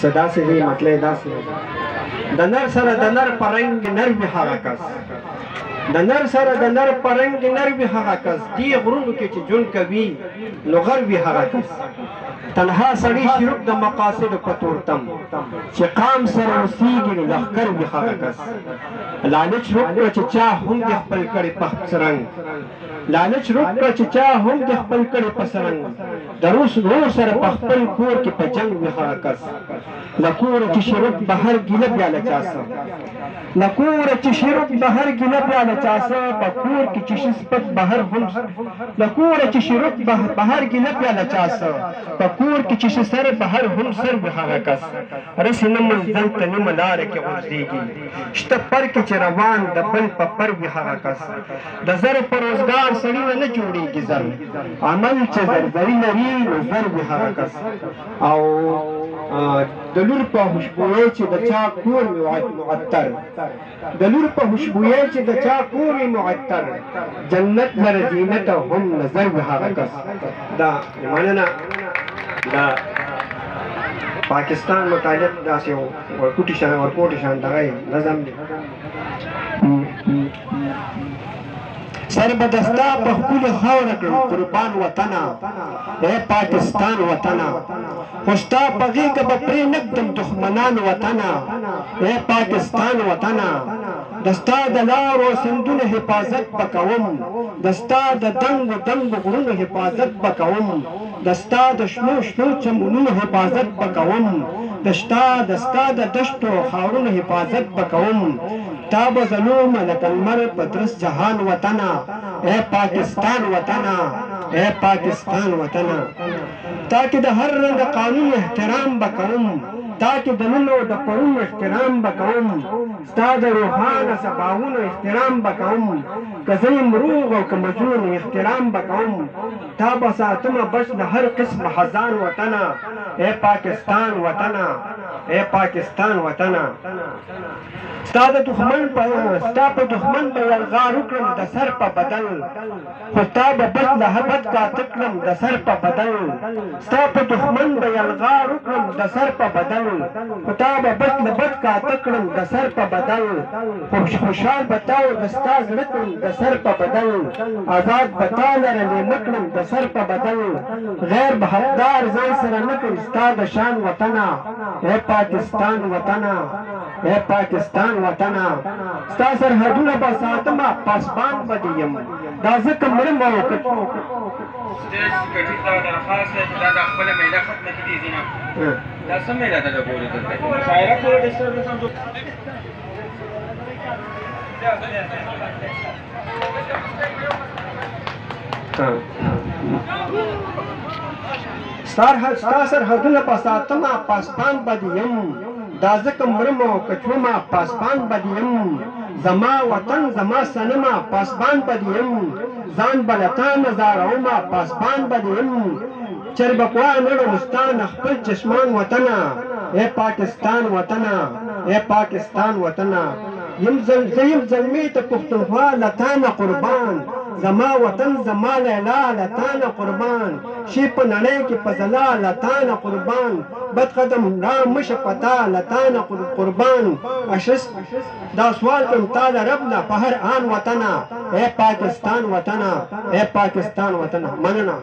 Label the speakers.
Speaker 1: صدا سے دی مطلب دا سے د نر سره د نر پرنګ نر وي هغه کس د نر سره د نر پرنګ نر وي هغه کس دی غرونو کې چې جون کوي نو غر وي هغه کس تنها سړی شروع د مقاصد په تورتم چې قام سره اوسېږي نو لښکر وي هغه کس لالچ روکړه چې چا هم د خپل کړي په سرنګ لالچ روکړه چې چا هم د خپل کړي په سرنګ د روس نور سره په خپل کور کې په جنګ وي هغه کس له کوره چې شروع بهر ګیله بیا له چا څه له کوره چې شروع بهر ګیله بیا له چا څه په کور کې چې شي سپک بهر هم له کوره چې شروع بهر ګیله بیا له چا څه په کور کې چې شي سر بهر هم سر وي هغه کس رسې نه منزل ته نیمه لاره کې غورځېږي شته پر کې چې روان د بل په پر وي هغه کس د زر په روزګار سړي نه جوړېږي زر عمل چې زرزري لري نو زر وي هغه کس او د لور په خوشبویۍ چې د چا کور وي معطر د لور په خوشبویۍ چې د چا کور وي معطر جنت لره زینت هم نظر وي هغه کس دا مننه دا پاکستان متعلق داسې ورکوټي شان دغه نظم دی سر بدستا په خپل خاوره کړم قربان وطنه اے پاکستان وطنه خوشتا په غېږه به پرې نږدم دښمنان وطنه اے پاکستان وطنه د ستا د لارو سندونو حفاظت به کوم د ستا د دنګو دنګو غرونو حفاظت به کوم د ستا د شنو شنو چمنونو حفاظت به کوم د ستا د دشتو خاورونو حفاظت به کوم تا به ظلومه لکه لمر په درس جهان وطنه اے پاکستان وطنه اے پاکستان وطنه تا کې د هر رنګ قانون احترام به کوم تا کې د ننو د پرونو احترام به کوم ستا د روحانه سباوونو احترام به کوم که زه یم روغ او که مجنون احترام به کوم تا به ساتمه بچ د هر قسم خزان وطنه اے پاکستان وطنه اے پاکستان وطنه ستا په دښمن به یلغار وکړم د سر په بدل خو تا به بد له بد کاته کړم د سر په بدل ستا په دښمن به یلغار وکړم د سر په بدل خو تا به بد له بد کاته کړم د سر په بدل خوشحال به تا او د ستا زړه کړم د سر په بدل آزاد به تا لره لیمه کړم د سر په بدل غیر به حقدار ځان سره نه کړم ستا د شان وطنه اے پاکستان وطنه اے پاکستان وطنه ستا سرحدونه به ساتمه پاسبان به دې یم دا ځکه مرم او
Speaker 2: سټیج کټي دا درخواست دی چې دا د خپله میله ختمه کړي ځینه دا څه میله ده د ګورې دلته شاعره پورې ډسټربنس هم
Speaker 1: ستا سرحدونه به ساتمه پاسبان به دې یم دا ځکه مرم او کچومه پاسبان به دې یم زما وطن زما صنمه پاسبان به دې یم ځان به له تا نظارومه پاسبان به دې یم چربکوا نړم ستا نه خپل چشمان وطنه اے پاکستان وطنه اے پاکستان وطنه یم زلمې ته پښتونخوا له تا نه قربان زما وطن زما لیلا له تا نه قربان شي په نړۍ کې په ځلا له تا نه قربان بد قدم را مشه پتا له تا نه قربان اشس دا سوال کوم تا د رب نه په هر آن وطنه اے پاکستان وطنه اے پاکستان وطنه مننه